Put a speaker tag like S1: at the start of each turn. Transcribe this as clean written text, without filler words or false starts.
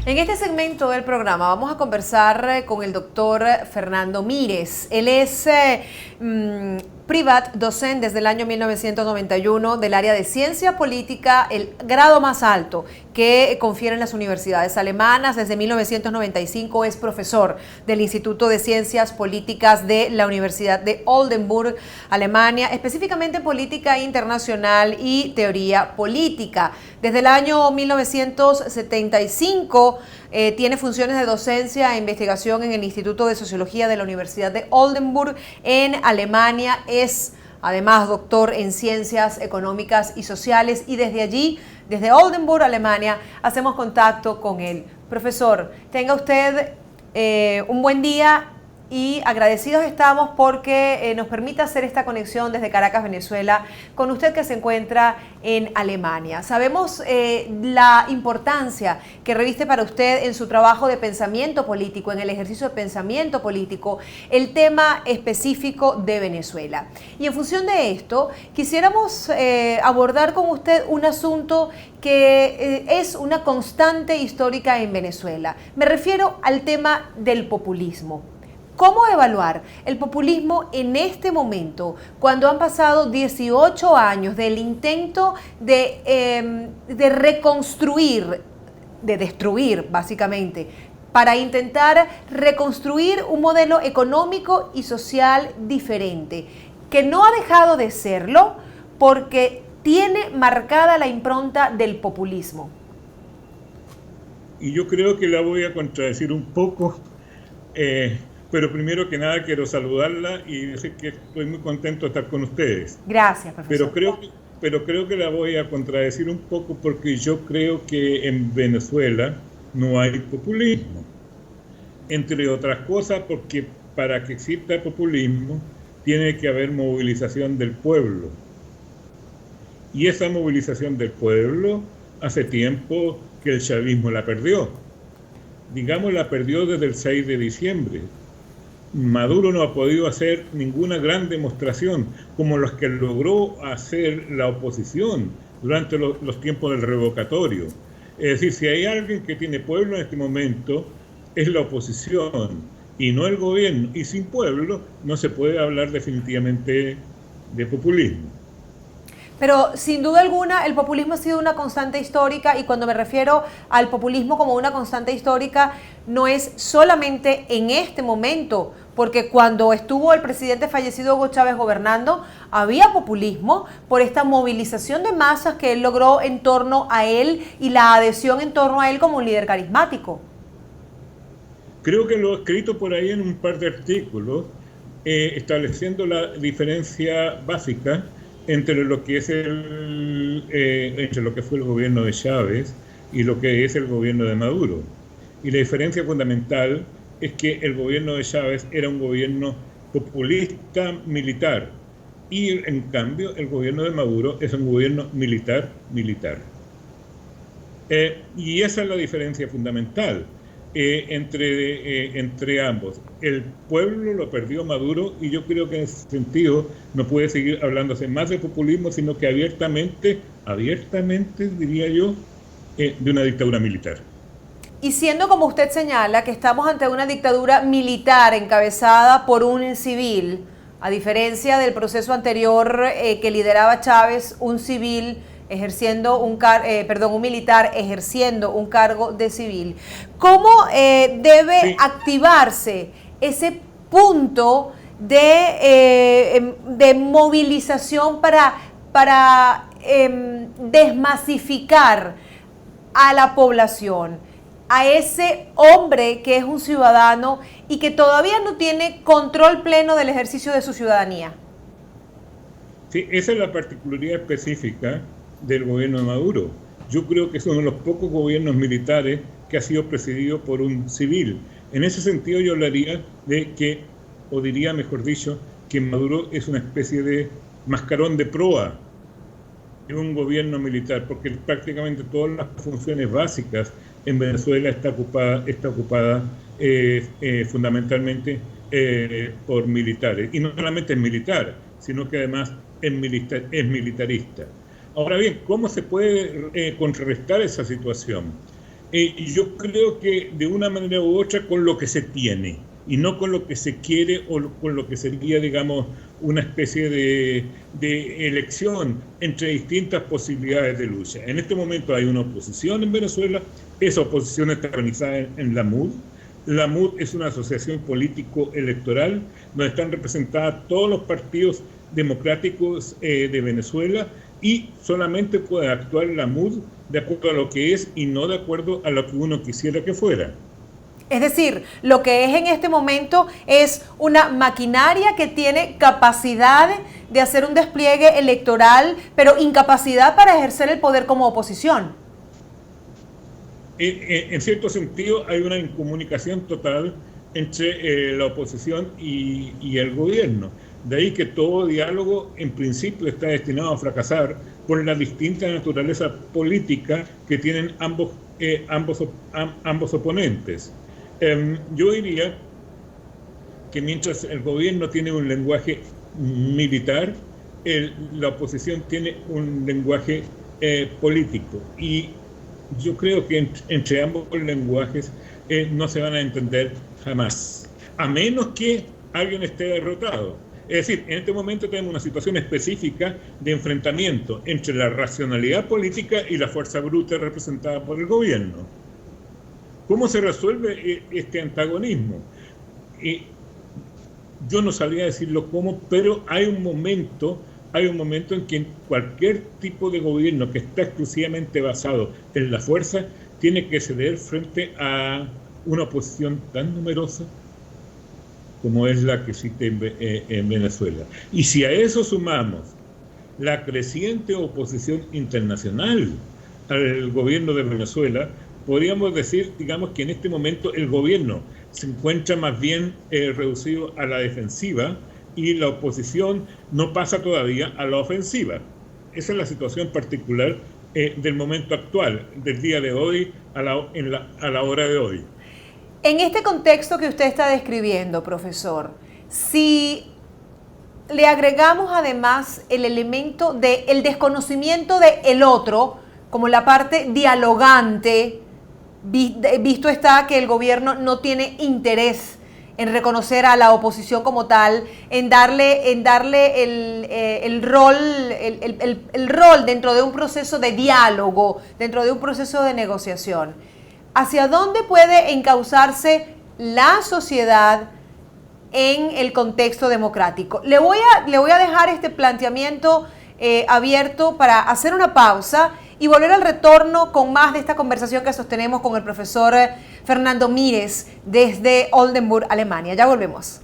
S1: En este segmento del programa vamos a conversar con el doctor Fernando Mírez. Él es privat docent desde el año 1991 del área de ciencia política, el grado más alto que confieren las universidades alemanas. Desde 1995 es profesor del Instituto de Ciencias Políticas de la Universidad de Oldenburg, Alemania, específicamente en política internacional y teoría política. Desde el año 1975 tiene funciones de docencia e investigación en el Instituto de Sociología de la Universidad de Oldenburg en Alemania. Es además doctor en Ciencias Económicas y Sociales y desde allí, desde Oldenburg, Alemania, hacemos contacto con él. Profesor, tenga usted un buen día y agradecidos estamos porque nos permite hacer esta conexión desde Caracas, Venezuela, con usted que se encuentra en Alemania. Sabemos la importancia que reviste para usted en su trabajo de pensamiento político, en el ejercicio de pensamiento político, el tema específico de Venezuela. Y en función de esto, quisiéramos abordar con usted un asunto que es una constante histórica en Venezuela. Me refiero al tema del populismo. ¿Cómo evaluar el populismo en este momento, cuando han pasado 18 años del intento de reconstruir, de destruir básicamente, para intentar reconstruir un modelo económico y social diferente, que no ha dejado de serlo porque tiene marcada la impronta del populismo?
S2: Y yo creo que la voy a contradecir un poco, pero primero que nada quiero saludarla y decir que estoy muy contento de estar con ustedes.
S1: Gracias, profesor.
S2: Pero creo que la voy a contradecir un poco porque yo creo que en Venezuela no hay populismo. Entre otras cosas porque para que exista populismo tiene que haber movilización del pueblo. Y esa movilización del pueblo hace tiempo que el chavismo la perdió. Digamos, la perdió desde el 6 de diciembre. Maduro no ha podido hacer ninguna gran demostración como los que logró hacer la oposición durante los tiempos del revocatorio. Es decir, si hay alguien que tiene pueblo en este momento, es la oposición y no el gobierno. Y sin pueblo no se puede hablar definitivamente de populismo.
S1: Pero sin duda alguna el populismo ha sido una constante histórica, y cuando me refiero al populismo como una constante histórica no es solamente en este momento, porque cuando estuvo el presidente fallecido Hugo Chávez gobernando había populismo por esta movilización de masas que él logró en torno a él y la adhesión en torno a él como un líder carismático.
S2: Creo que lo he escrito por ahí en un par de artículos estableciendo la diferencia básica entre lo que es entre lo que fue el gobierno de Chávez y lo que es el gobierno de Maduro. Y la diferencia fundamental es que el gobierno de Chávez era un gobierno populista militar y en cambio el gobierno de Maduro es un gobierno militar. Y esa es la diferencia fundamental entre ambos. El pueblo lo perdió Maduro y yo creo que en ese sentido no puede seguir hablándose más de populismo, sino que abiertamente diría yo, de una dictadura militar.
S1: Y siendo, como usted señala, que estamos ante una dictadura militar encabezada por un civil, a diferencia del proceso anterior que lideraba Chávez, un civil ejerciendo un militar ejerciendo un cargo de civil. ¿Cómo debe activarse ese punto de movilización para desmasificar a la población, a ese hombre que es un ciudadano y que todavía no tiene control pleno del ejercicio de su ciudadanía?
S2: Sí, esa es la particularidad específica del gobierno de Maduro. Yo creo que es uno de los pocos gobiernos militares que ha sido presidido por un civil. En ese sentido yo hablaría de que, o diría mejor dicho, que Maduro es una especie de mascarón de proa de un gobierno militar, porque prácticamente todas las funciones básicas en Venezuela está ocupada fundamentalmente por militares. Y no solamente es militar, sino que además es militarista. Ahora bien, ¿cómo se puede contrarrestar esa situación? Y yo creo que de una manera u otra con lo que se tiene y no con lo que se quiere o con lo que sería, digamos, una especie de elección entre distintas posibilidades de lucha. En este momento hay una oposición en Venezuela, esa oposición está organizada en la MUD. La MUD es una asociación político-electoral donde están representados todos los partidos democráticos de Venezuela y solamente puede actuar la MUD de acuerdo a lo que es y no de acuerdo a lo que uno quisiera que fuera.
S1: Es decir, lo que es en este momento es una maquinaria que tiene capacidad de hacer un despliegue electoral, pero incapacidad para ejercer el poder como oposición.
S2: En cierto sentido, hay una incomunicación total entre la oposición y el gobierno. De ahí que todo diálogo, en principio, está destinado a fracasar por la distinta naturaleza política que tienen ambos oponentes. Yo diría que mientras el gobierno tiene un lenguaje militar, la oposición tiene un lenguaje político. Y yo creo que entre ambos lenguajes no se van a entender jamás, a menos que alguien esté derrotado. Es decir, en este momento tenemos una situación específica de enfrentamiento entre la racionalidad política y la fuerza bruta representada por el gobierno. ¿Cómo se resuelve este antagonismo? Yo no sabría decirlo cómo, pero hay un momento en que cualquier tipo de gobierno que está exclusivamente basado en la fuerza tiene que ceder frente a una oposición tan numerosa como es la que existe en Venezuela. Y si a eso sumamos la creciente oposición internacional al gobierno de Venezuela, podríamos decir, digamos, que en este momento el gobierno se encuentra más bien reducido a la defensiva y la oposición no pasa todavía a la ofensiva. Esa es la situación particular del momento actual, del día de hoy, a la hora de hoy.
S1: En este contexto que usted está describiendo, profesor, si le agregamos además el elemento del desconocimiento del otro, como la parte dialogante, visto está que el gobierno no tiene interés en reconocer a la oposición como tal, en darle el rol dentro de un proceso de diálogo, dentro de un proceso de negociación. ¿Hacia dónde puede encauzarse la sociedad en el contexto democrático? Le voy a dejar este planteamiento abierto para hacer una pausa y volver al retorno con más de esta conversación que sostenemos con el profesor Fernando Mírez desde Oldenburg, Alemania. Ya volvemos.